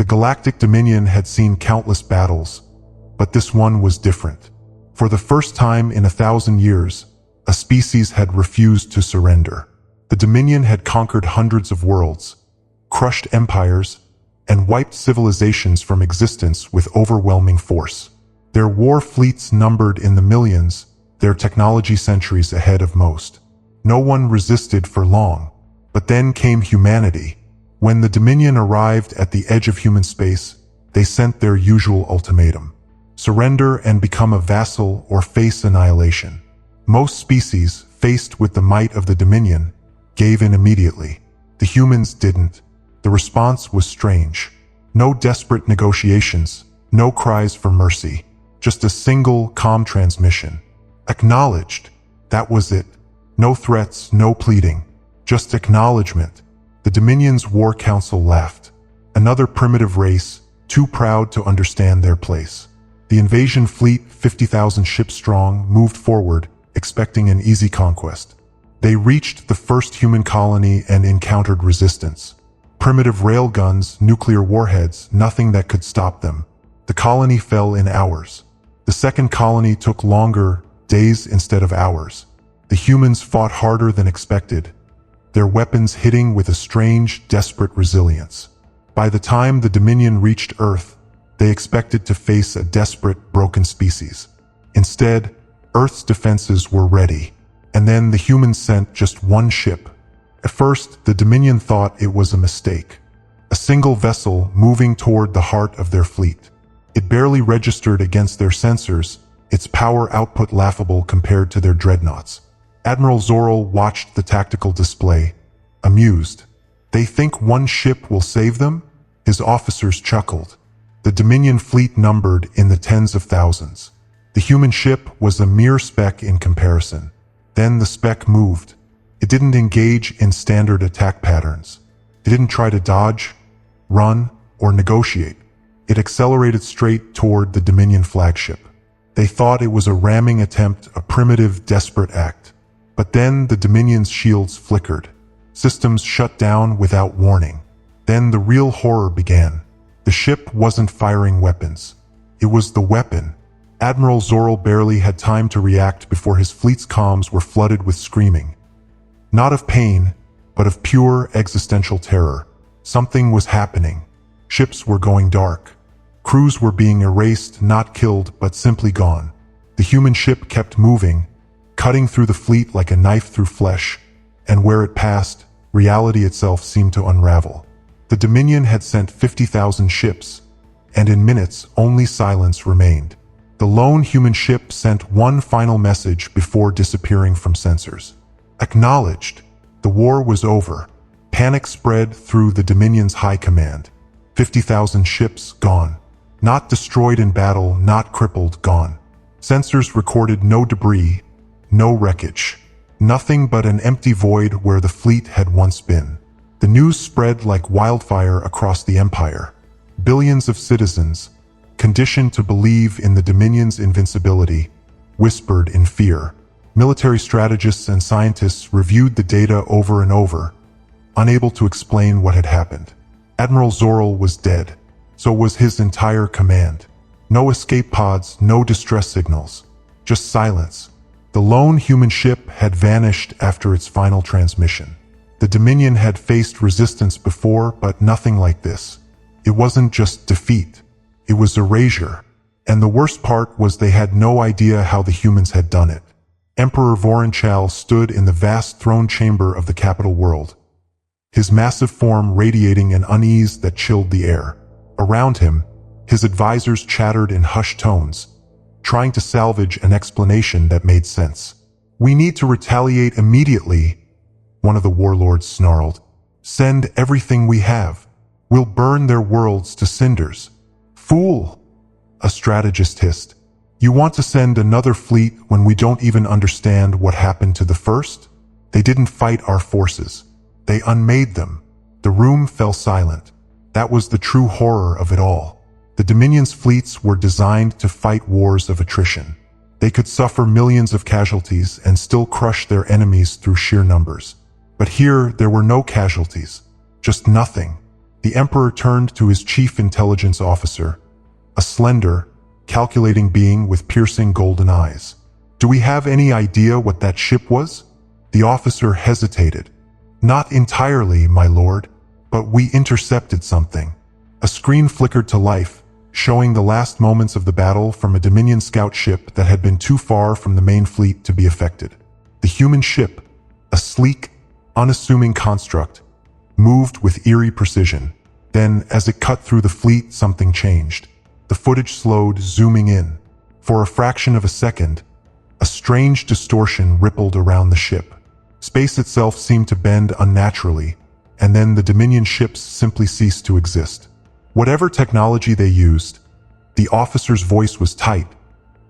The Galactic Dominion had seen countless battles, but this one was different. For the first time in 1,000 years, a species had refused to surrender. The Dominion had conquered hundreds of worlds, crushed empires, and wiped civilizations from existence with overwhelming force. Their war fleets numbered in the millions, their technology centuries ahead of most. No one resisted for long. But then came humanity. When the Dominion arrived at the edge of human space, they sent their usual ultimatum: surrender and become a vassal or face annihilation. Most species, faced with the might of the Dominion, gave in immediately. The humans didn't. The response was strange. No desperate negotiations, no cries for mercy, just a single, calm transmission. Acknowledged. That was it. No threats, no pleading. Just acknowledgement. The Dominion's War Council laughed. Another primitive race, too proud to understand their place. The invasion fleet, 50,000 ships strong, moved forward, expecting an easy conquest. They reached the first human colony and encountered resistance. Primitive railguns, nuclear warheads, nothing that could stop them. The colony fell in hours. The second colony took longer, days instead of hours. The humans fought harder than expected, their weapons hitting with a strange, desperate resilience. By the time the Dominion reached Earth, they expected to face a desperate, broken species. Instead, Earth's defenses were ready. And then the humans sent just one ship. At first, the Dominion thought it was a mistake. A single vessel moving toward the heart of their fleet. It barely registered against their sensors, its power output laughable compared to their dreadnoughts. Admiral Zorel watched the tactical display, amused. They think one ship will save them? His officers chuckled. The Dominion fleet numbered in the tens of thousands. The human ship was a mere speck in comparison. Then the speck moved. It didn't engage in standard attack patterns. It didn't try to dodge, run, or negotiate. It accelerated straight toward the Dominion flagship. They thought it was a ramming attempt, a primitive, desperate act. But then the Dominion's shields flickered. Systems shut down without warning. Then the real horror began. The ship wasn't firing weapons. It was the weapon. Admiral Zorel barely had time to react before his fleet's comms were flooded with screaming. Not of pain, but of pure existential terror. Something was happening. Ships were going dark. Crews were being erased, not killed, but simply gone. The human ship kept moving, cutting through the fleet like a knife through flesh, and where it passed, reality itself seemed to unravel. The Dominion had sent 50,000 ships, and in minutes only silence remained. The lone human ship sent one final message before disappearing from sensors. Acknowledged. The war was over. Panic spread through the Dominion's high command. 50,000 ships gone. Not destroyed in battle, not crippled, gone. Sensors recorded no debris, no wreckage. Nothing but an empty void where the fleet had once been. The news spread like wildfire across the Empire. Billions of citizens, conditioned to believe in the Dominion's invincibility, whispered in fear. Military strategists and scientists reviewed the data over and over, unable to explain what had happened. Admiral Zorel was dead. So was his entire command. No escape pods, no distress signals. Just silence. The lone human ship had vanished after its final transmission. The Dominion had faced resistance before, but nothing like this. It wasn't just defeat. It was erasure. And the worst part was they had no idea how the humans had done it. Emperor Voronchal stood in the vast throne chamber of the capital world, his massive form radiating an unease that chilled the air. Around him, his advisors chattered in hushed tones, trying to salvage an explanation that made sense. "We need to retaliate immediately," one of the warlords snarled. "Send everything we have. We'll burn their worlds to cinders." "Fool," a strategist hissed. "You want to send another fleet when we don't even understand what happened to the first? They didn't fight our forces. They unmade them." The room fell silent. That was the true horror of it all. The Dominion's fleets were designed to fight wars of attrition. They could suffer millions of casualties and still crush their enemies through sheer numbers. But here, there were no casualties. Just nothing. The Emperor turned to his chief intelligence officer, a slender, calculating being with piercing golden eyes. "Do we have any idea what that ship was?" The officer hesitated. "Not entirely, my lord, but we intercepted something." A screen flickered to life, showing the last moments of the battle from a Dominion scout ship that had been too far from the main fleet to be affected. The human ship, a sleek, unassuming construct, moved with eerie precision. Then, as it cut through the fleet, something changed. The footage slowed, zooming in. For a fraction of a second, a strange distortion rippled around the ship. Space itself seemed to bend unnaturally, and then the Dominion ships simply ceased to exist. Whatever technology they used, the officer's voice was tight.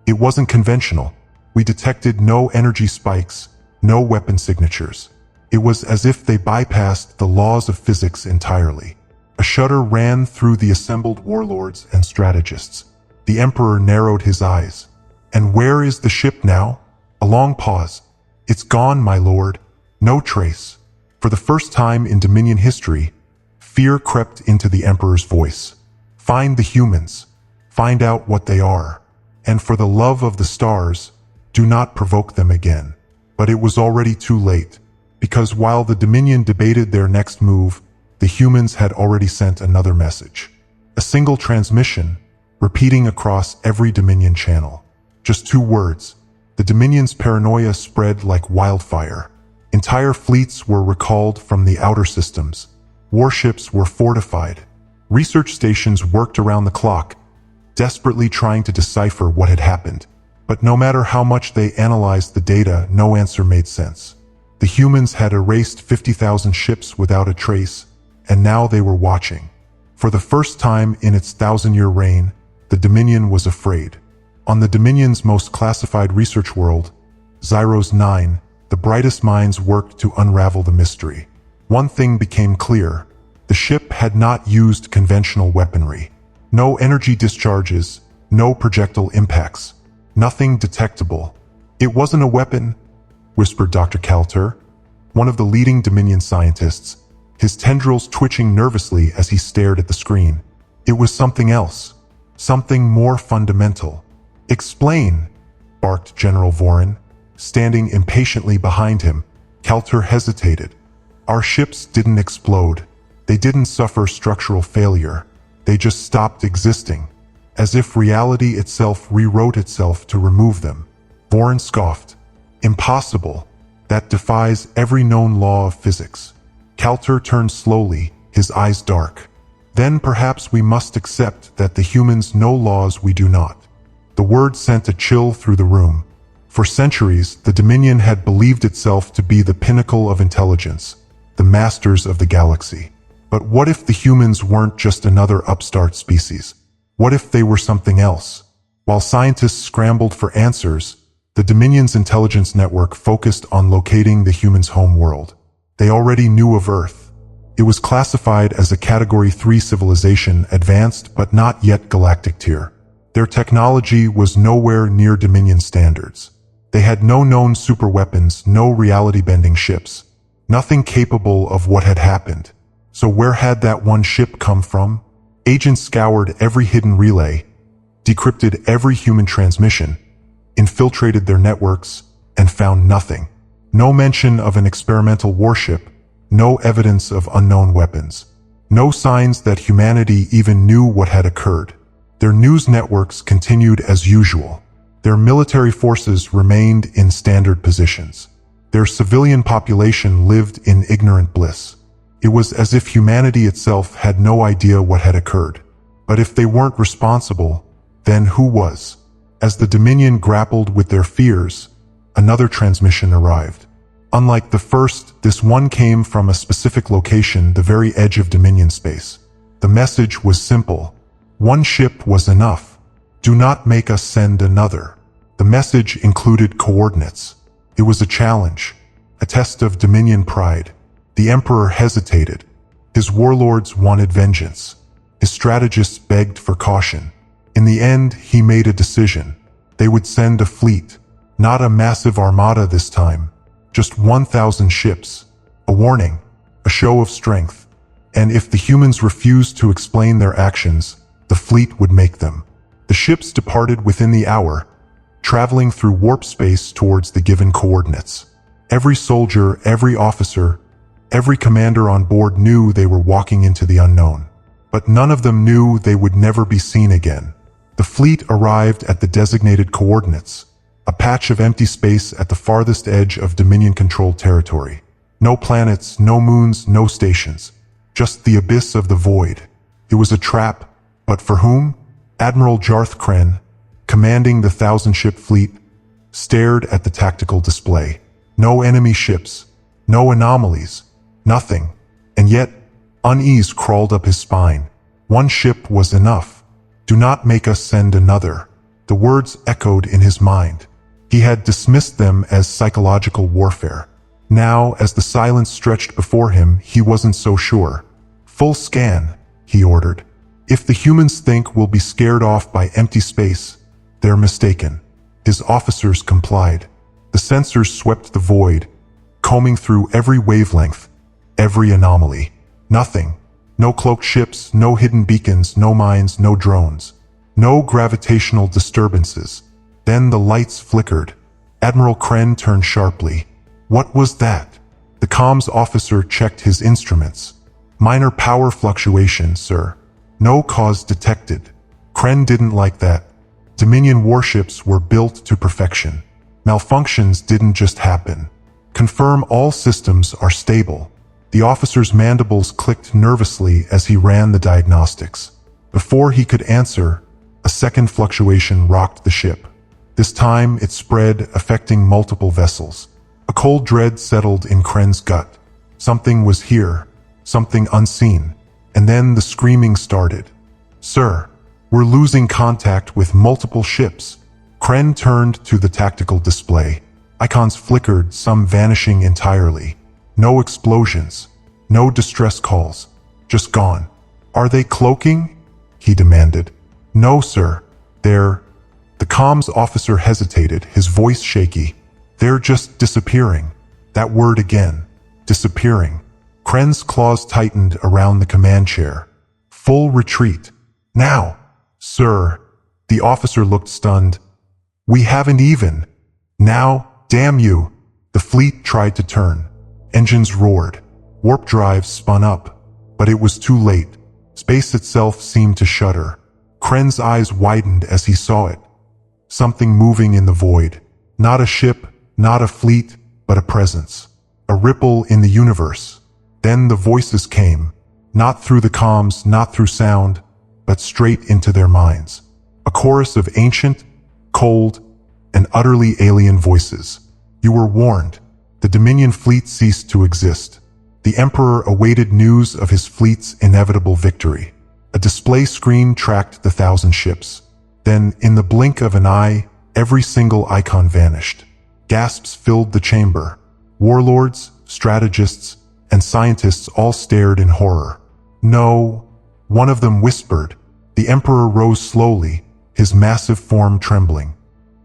It wasn't conventional. We detected no energy spikes, no weapon signatures. It was as if they bypassed the laws of physics entirely. A shudder ran through the assembled warlords and strategists. The Emperor narrowed his eyes. "And where is the ship now?" A long pause. "It's gone, my lord. No trace." For the first time in Dominion history, fear crept into the Emperor's voice. "Find the humans. Find out what they are. And for the love of the stars, do not provoke them again." But it was already too late, because while the Dominion debated their next move, the humans had already sent another message. A single transmission, repeating across every Dominion channel. Just 2 words. The Dominion's paranoia spread like wildfire. Entire fleets were recalled from the outer systems. Warships were fortified. Research stations worked around the clock, desperately trying to decipher what had happened. But no matter how much they analyzed the data, no answer made sense. The humans had erased 50,000 ships without a trace, and now they were watching. For the first time in its 1,000-year reign, the Dominion was afraid. On the Dominion's most classified research world, Zyros 9, the brightest minds worked to unravel the mystery. One thing became clear. The ship had not used conventional weaponry. No energy discharges, no projectile impacts. Nothing detectable. "It wasn't a weapon," whispered Dr. Kalter, one of the leading Dominion scientists, his tendrils twitching nervously as he stared at the screen. "It was something else. Something more fundamental." "Explain," barked General Vorin, standing impatiently behind him. Kalter hesitated. "Our ships didn't explode. They didn't suffer structural failure. They just stopped existing, as if reality itself rewrote itself to remove them." Vorin scoffed. "Impossible. That defies every known law of physics." Kalter turned slowly, his eyes dark. "Then perhaps we must accept that the humans know laws we do not." The word sent a chill through the room. For centuries, the Dominion had believed itself to be the pinnacle of intelligence, the masters of the galaxy. But what if the humans weren't just another upstart species? What if they were something else? While scientists scrambled for answers, the Dominion's intelligence network focused on locating the humans' home world. They already knew of Earth. It was classified as a Category 3 civilization, advanced but not yet galactic tier. Their technology was nowhere near Dominion standards. They had no known superweapons, no reality-bending ships. Nothing capable of what had happened. So where had that one ship come from? Agents scoured every hidden relay, decrypted every human transmission, infiltrated their networks, and found nothing. No mention of an experimental warship, no evidence of unknown weapons. No signs that humanity even knew what had occurred. Their news networks continued as usual. Their military forces remained in standard positions. Their civilian population lived in ignorant bliss. It was as if humanity itself had no idea what had occurred. But if they weren't responsible, then who was? As the Dominion grappled with their fears, another transmission arrived. Unlike the first, this one came from a specific location, the very edge of Dominion space. The message was simple. One ship was enough. Do not make us send another. The message included coordinates. It was a challenge, a test of Dominion pride. The Emperor hesitated. His warlords wanted vengeance. His strategists begged for caution. In the end, he made a decision. They would send a fleet, not a massive armada this time, just 1,000 ships. A warning, a show of strength. and if the humans refused to explain their actions, the fleet would make them. The ships departed within the hour, traveling through warp space towards the given coordinates. Every soldier, every officer, every commander on board knew they were walking into the unknown. But none of them knew they would never be seen again. The fleet arrived at the designated coordinates, a patch of empty space at the farthest edge of Dominion-controlled territory. No planets, no moons, no stations. Just the abyss of the void. It was a trap, but for whom? Admiral Jarth Kren, commanding the 1,000-ship fleet, stared at the tactical display. No enemy ships, no anomalies, nothing. And yet, unease crawled up his spine. One ship was enough. Do not make us send another. The words echoed in his mind. He had dismissed them as psychological warfare. Now, as the silence stretched before him, he wasn't so sure. Full scan, he ordered. If the humans think we'll be scared off by empty space, they're mistaken. His officers complied. The sensors swept the void, combing through every wavelength, every anomaly. Nothing. No cloaked ships, no hidden beacons, no mines, no drones. No gravitational disturbances. Then the lights flickered. Admiral Kren turned sharply. What was that? The comms officer checked his instruments. Minor power fluctuation, sir. No cause detected. Kren didn't like that. Dominion warships were built to perfection. Malfunctions didn't just happen. Confirm all systems are stable. The officer's mandibles clicked nervously as he ran the diagnostics. Before he could answer, a second fluctuation rocked the ship. This time it spread, affecting multiple vessels. A cold dread settled in Kren's gut. Something was here, something unseen. And then the screaming started. Sir, we're losing contact with multiple ships. Kren turned to the tactical display. Icons flickered, some vanishing entirely. No explosions, no distress calls, just gone. Are they cloaking? He demanded. No, sir. They're... The comms officer hesitated, his voice shaky. They're just disappearing. That word again. Disappearing. Kren's claws tightened around the command chair. Full retreat. Now. Sir. The officer looked stunned. We haven't even. Now, damn you. The fleet tried to turn. Engines roared. Warp drives spun up. But it was too late. Space itself seemed to shudder. Kren's eyes widened as he saw it. Something moving in the void. Not a ship, not a fleet, but a presence. A ripple in the universe. Then the voices came. Not through the comms, not through sound, but straight into their minds. A chorus of ancient, cold, and utterly alien voices. You were warned. The Dominion fleet ceased to exist. The Emperor awaited news of his fleet's inevitable victory. A display screen tracked the 1,000 ships. Then, in the blink of an eye, every single icon vanished. Gasps filled the chamber. Warlords, strategists, and scientists all stared in horror. No, one of them whispered. The Emperor rose slowly, his massive form trembling.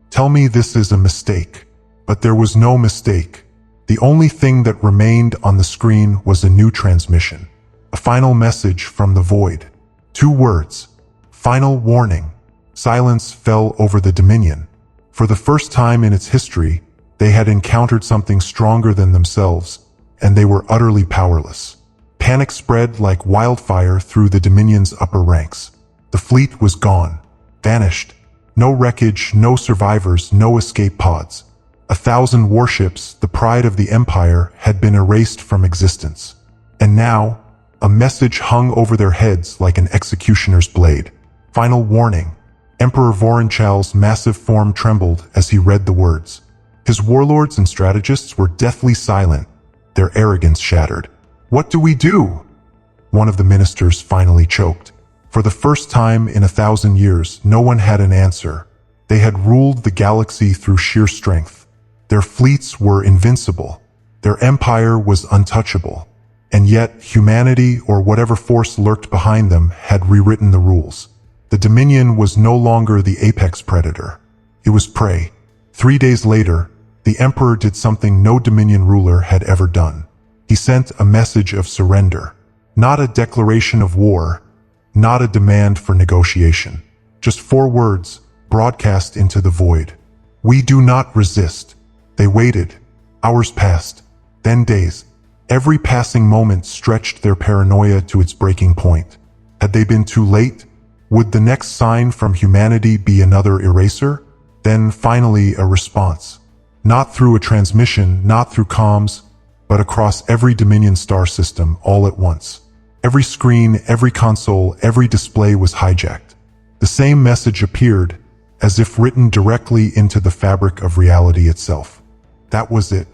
Tell me this is a mistake. But there was no mistake. The only thing that remained on the screen was a new transmission. A final message from the void. 2 words. Final warning. Silence fell over the Dominion. For the first time in its history, they had encountered something stronger than themselves, and they were utterly powerless. Panic spread like wildfire through the Dominion's upper ranks. The fleet was gone. Vanished. No wreckage, no survivors, no escape pods. 1,000 warships, the pride of the Empire, had been erased from existence. And now, a message hung over their heads like an executioner's blade. Final warning. Emperor Vorinchal's massive form trembled as he read the words. His warlords and strategists were deathly silent, their arrogance shattered. What do we do? One of the ministers finally choked. For the first time in 1,000 years, no one had an answer. They had ruled the galaxy through sheer strength. Their fleets were invincible. Their empire was untouchable. And yet, humanity, or whatever force lurked behind them, had rewritten the rules. The Dominion was no longer the apex predator. It was prey. 3 days later, the Emperor did something no Dominion ruler had ever done. He sent a message of surrender. Not a declaration of war, not a demand for negotiation. Just 4 words, broadcast into the void. We do not resist. They waited. Hours passed, then days. Every passing moment stretched their paranoia to its breaking point. Had they been too late? Would the next sign from humanity be another eraser? Then finally a response. Not through a transmission, not through comms, but across every Dominion star system all at once. Every screen, every console, every display was hijacked. The same message appeared, as if written directly into the fabric of reality itself. That was it.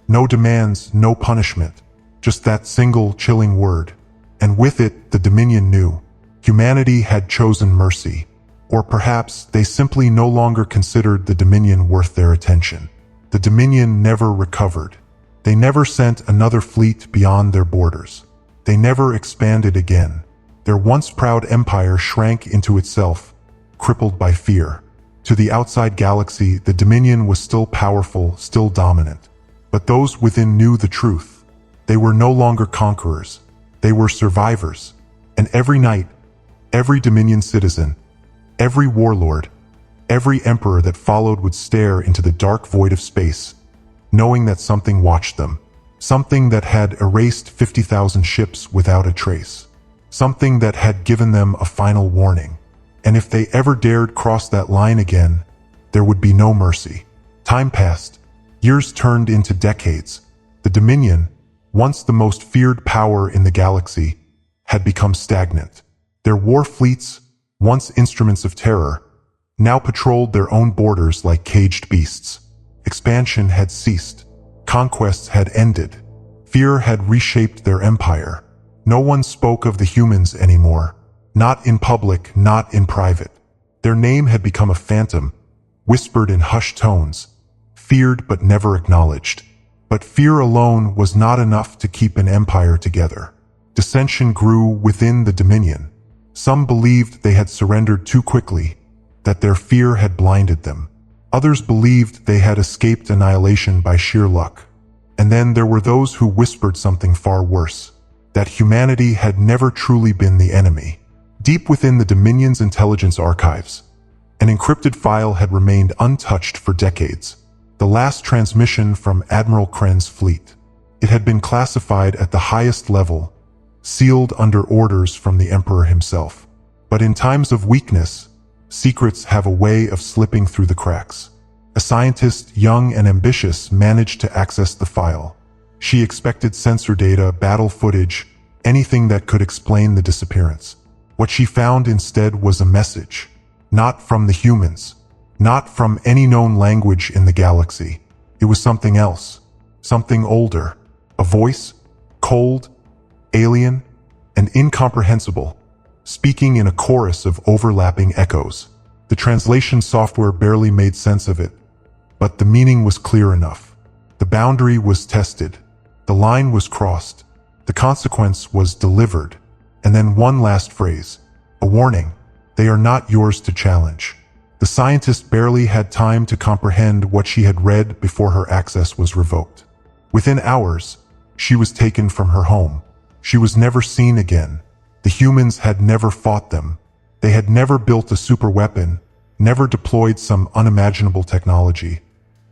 No demands, no punishment. Just that single, chilling word. And with it, the Dominion knew. Humanity had chosen mercy. Or perhaps they simply no longer considered the Dominion worth their attention. The Dominion never recovered. They never sent another fleet beyond their borders. They never expanded again. Their once proud empire shrank into itself, crippled by fear. To the outside galaxy, the Dominion was still powerful, still dominant. But those within knew the truth. They were no longer conquerors. They were survivors. And every night, every Dominion citizen, every warlord, every emperor that followed would stare into the dark void of space, knowing that something watched them. Something that had erased 50,000 ships without a trace. Something that had given them a final warning. And if they ever dared cross that line again, there would be no mercy. Time passed. Years turned into decades. The Dominion, once the most feared power in the galaxy, had become stagnant. Their war fleets, once instruments of terror, now patrolled their own borders like caged beasts. Expansion had ceased. Conquests had ended. Fear had reshaped their empire. No one spoke of the humans anymore. Not in public, not in private. Their name had become a phantom, whispered in hushed tones, feared but never acknowledged. But fear alone was not enough to keep an empire together. Dissension grew within the Dominion. Some believed they had surrendered too quickly, that their fear had blinded them. Others believed they had escaped annihilation by sheer luck. And then there were those who whispered something far worse, that humanity had never truly been the enemy. Deep within the Dominion's intelligence archives, an encrypted file had remained untouched for decades. The last transmission from Admiral Kren's fleet. It had been classified at the highest level, sealed under orders from the Emperor himself. But in times of weakness, secrets have a way of slipping through the cracks. A scientist, young and ambitious, managed to access the file. She expected sensor data, battle footage, anything that could explain the disappearance. What she found instead was a message. Not from the humans. Not from any known language in the galaxy. It was something else. Something older. A voice, cold, alien, and incomprehensible, speaking in a chorus of overlapping echoes. The translation software barely made sense of it, but the meaning was clear enough. The boundary was tested. The line was crossed. The consequence was delivered. And then one last phrase. A warning. They are not yours to challenge. The scientist barely had time to comprehend what she had read before her access was revoked. Within hours, she was taken from her home. She was never seen again. The humans had never fought them. They had never built a superweapon, never deployed some unimaginable technology,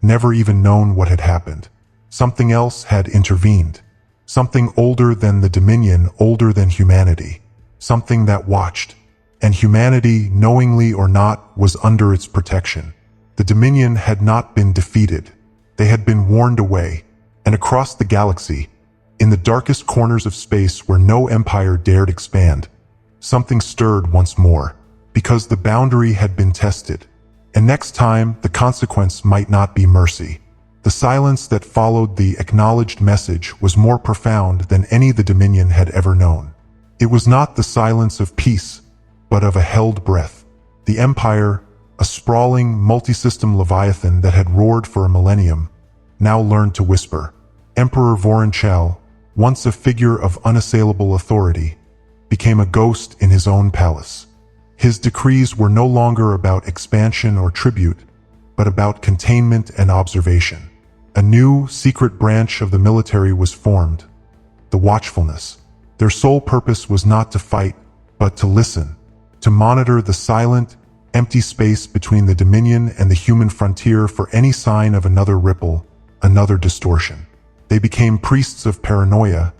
never even known what had happened. Something else had intervened. Something older than the Dominion, older than humanity. Something that watched. And humanity, knowingly or not, was under its protection. The Dominion had not been defeated. They had been warned away. And across the galaxy, in the darkest corners of space where no empire dared expand, something stirred once more, because the boundary had been tested. And next time, the consequence might not be mercy. The silence that followed the acknowledged message was more profound than any the Dominion had ever known. It was not the silence of peace, but of a held breath. The Empire, a sprawling, multi-system leviathan that had roared for a millennium, now learned to whisper. Emperor Voronchal, once a figure of unassailable authority, became a ghost in his own palace. His decrees were no longer about expansion or tribute, but about containment and observation. A new, secret branch of the military was formed, the Watchfulness. Their sole purpose was not to fight, but to listen, to monitor the silent, empty space between the Dominion and the human frontier for any sign of another ripple, another distortion. They became priests of paranoia,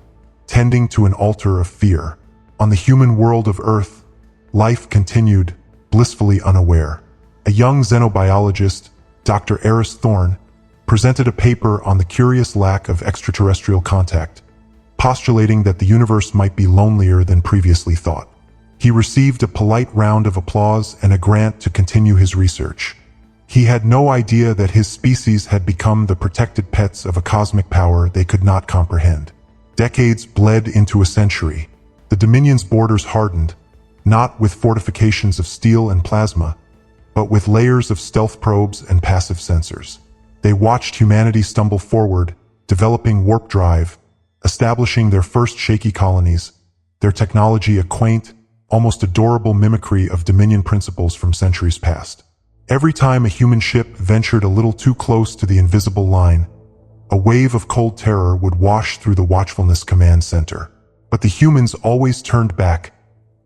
tending to an altar of fear. On the human world of Earth, life continued, blissfully unaware. A young xenobiologist, Dr. Eris Thorne, presented a paper on the curious lack of extraterrestrial contact, postulating that the universe might be lonelier than previously thought. He received a polite round of applause and a grant to continue his research. He had no idea that his species had become the protected pets of a cosmic power they could not comprehend. Decades bled into a century. The Dominion's borders hardened, not with fortifications of steel and plasma, but with layers of stealth probes and passive sensors. They watched humanity stumble forward, developing warp drive, establishing their first shaky colonies, their technology a quaint, almost adorable mimicry of Dominion principles from centuries past. Every time a human ship ventured a little too close to the invisible line, a wave of cold terror would wash through the Watchfulness Command Center. But the humans always turned back,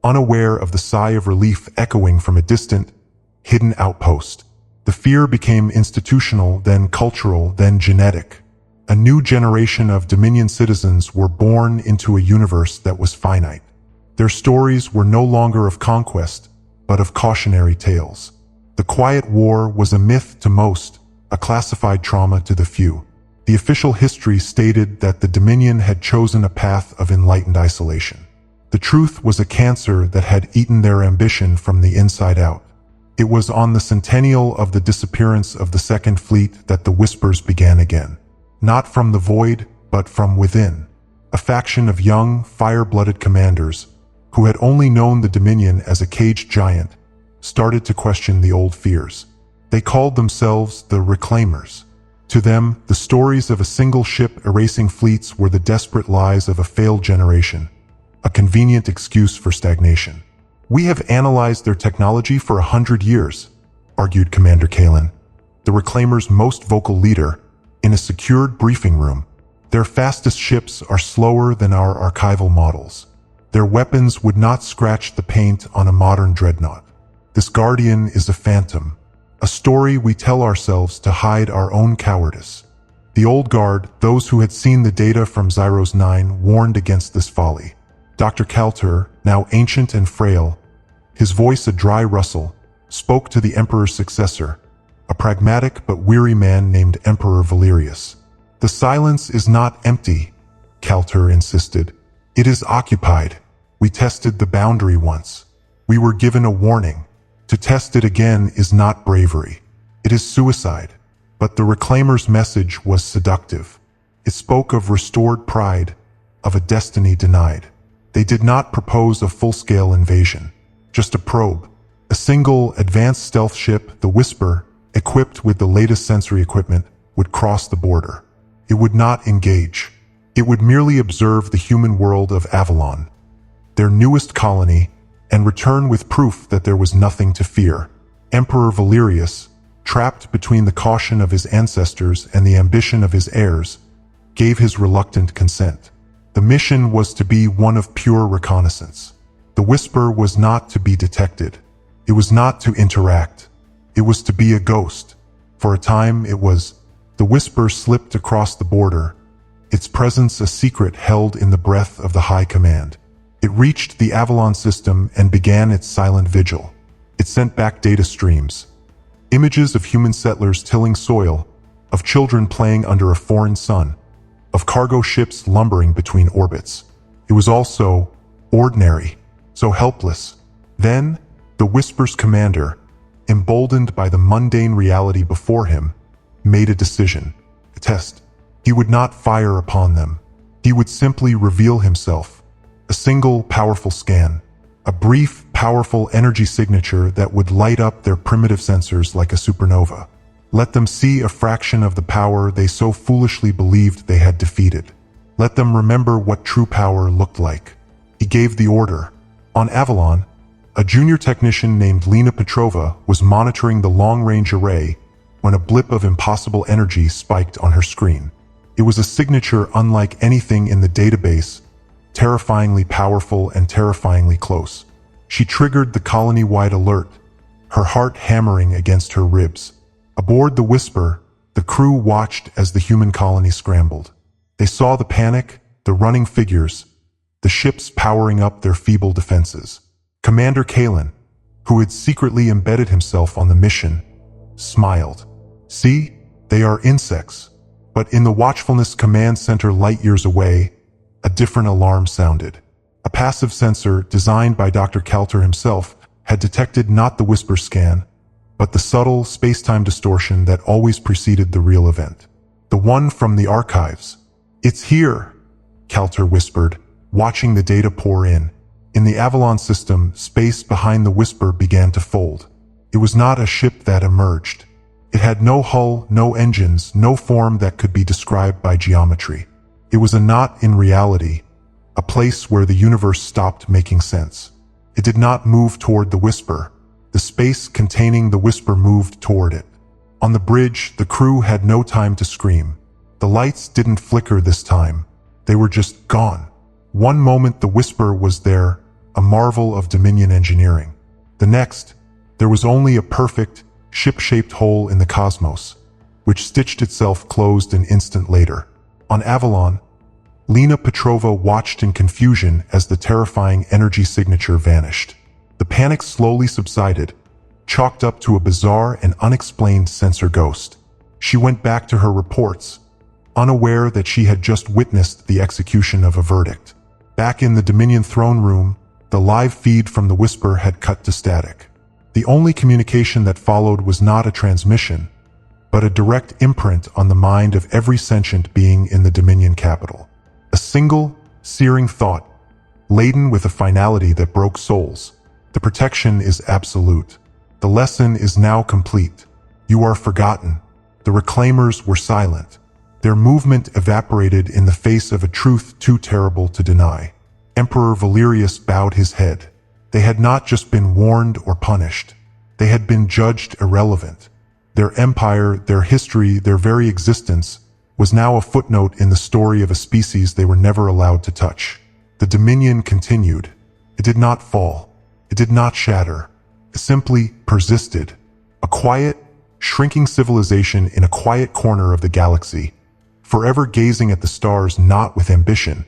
unaware of the sigh of relief echoing from a distant, hidden outpost. The fear became institutional, then cultural, then genetic. A new generation of Dominion citizens were born into a universe that was finite. Their stories were no longer of conquest, but of cautionary tales. The Quiet War was a myth to most, a classified trauma to the few. The official history stated that the Dominion had chosen a path of enlightened isolation. The truth was a cancer that had eaten their ambition from the inside out. It was on the centennial of the disappearance of the Second Fleet that the whispers began again. Not from the void, but from within. A faction of young, fire-blooded commanders, who had only known the Dominion as a caged giant, started to question the old fears. They called themselves the Reclaimers. To them, the stories of a single ship erasing fleets were the desperate lies of a failed generation, a convenient excuse for stagnation. "We have analyzed their technology for 100 years, argued Commander Kalen, the Reclaimers' most vocal leader, in a secured briefing room. Their fastest ships are slower than our archival models. Their weapons would not scratch the paint on a modern dreadnought. This Guardian is a phantom, a story we tell ourselves to hide our own cowardice." The old guard, those who had seen the data from Zyros 9, warned against this folly. Dr. Kalter, now ancient and frail, his voice a dry rustle, spoke to the Emperor's successor, a pragmatic but weary man named Emperor Valerius. "The silence is not empty," Kalter insisted. "It is occupied. We tested the boundary once. We were given a warning. To test it again is not bravery. It is suicide." But the Reclaimer's message was seductive. It spoke of restored pride, of a destiny denied. They did not propose a full-scale invasion, just a probe. A single, advanced stealth ship, the Whisper, equipped with the latest sensory equipment, would cross the border. It would not engage. It would merely observe the human world of Avalon, their newest colony, and return with proof that there was nothing to fear. Emperor Valerius, trapped between the caution of his ancestors and the ambition of his heirs, gave his reluctant consent. The mission was to be one of pure reconnaissance. The Whisper was not to be detected. It was not to interact. It was to be a ghost. For a time it was. The Whisper slipped across the border, its presence a secret held in the breath of the High Command. It reached the Avalon system and began its silent vigil. It sent back data streams. Images of human settlers tilling soil, of children playing under a foreign sun, of cargo ships lumbering between orbits. It was all so ordinary, so helpless. Then, the Whisper's commander, emboldened by the mundane reality before him, made a decision, a test. He would not fire upon them. He would simply reveal himself. A single, powerful scan. A brief, powerful energy signature that would light up their primitive sensors like a supernova. Let them see a fraction of the power they so foolishly believed they had defeated. Let them remember what true power looked like. He gave the order. On Avalon, a junior technician named Lena Petrova was monitoring the long-range array when a blip of impossible energy spiked on her screen. It was a signature unlike anything in the database, terrifyingly powerful and terrifyingly close. She triggered the colony-wide alert, her heart hammering against her ribs. Aboard the Whisper, the crew watched as the human colony scrambled. They saw the panic, the running figures, the ships powering up their feeble defenses. Commander Kalen, who had secretly embedded himself on the mission, smiled. "See, they are insects." But in the Watchfulness Command Center light years away, a different alarm sounded. A passive sensor designed by Dr. Kalter himself had detected not the Whisper scan, but the subtle space-time distortion that always preceded the real event. The one from the archives. "It's here," Kalter whispered, watching the data pour in. In the Avalon system, space behind the Whisper began to fold. It was not a ship that emerged. It had no hull, no engines, no form that could be described by geometry. It was a knot in reality, a place where the universe stopped making sense. It did not move toward the Whisper. The space containing the Whisper moved toward it. On the bridge, the crew had no time to scream. The lights didn't flicker this time. They were just gone. One moment the Whisper was there, a marvel of Dominion engineering. The next, there was only a perfect, ship-shaped hole in the cosmos, which stitched itself closed an instant later. On Avalon, Lena Petrova watched in confusion as the terrifying energy signature vanished. The panic slowly subsided, chalked up to a bizarre and unexplained sensor ghost. She went back to her reports, unaware that she had just witnessed the execution of a verdict. Back in the Dominion throne room, the live feed from the Whisper had cut to static. The only communication that followed was not a transmission, but a direct imprint on the mind of every sentient being in the Dominion capital. A single, searing thought, laden with a finality that broke souls. The protection is absolute. The lesson is now complete. You are forgotten. The reclaimers were silent. Their movement evaporated in the face of a truth too terrible to deny. Emperor Valerius bowed his head. They had not just been warned or punished. They had been judged irrelevant. Their empire, their history, their very existence was now a footnote in the story of a species they were never allowed to touch. The Dominion continued. It did not fall. It did not shatter. It simply persisted. A quiet, shrinking civilization in a quiet corner of the galaxy, forever gazing at the stars not with ambition,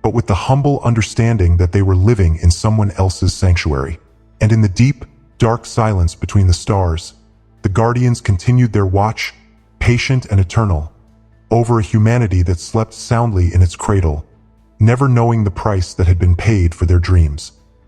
but with the humble understanding that they were living in someone else's sanctuary. And in the deep, dark silence between the stars, the Guardians continued their watch, patient and eternal, over a humanity that slept soundly in its cradle, never knowing the price that had been paid for their dreams.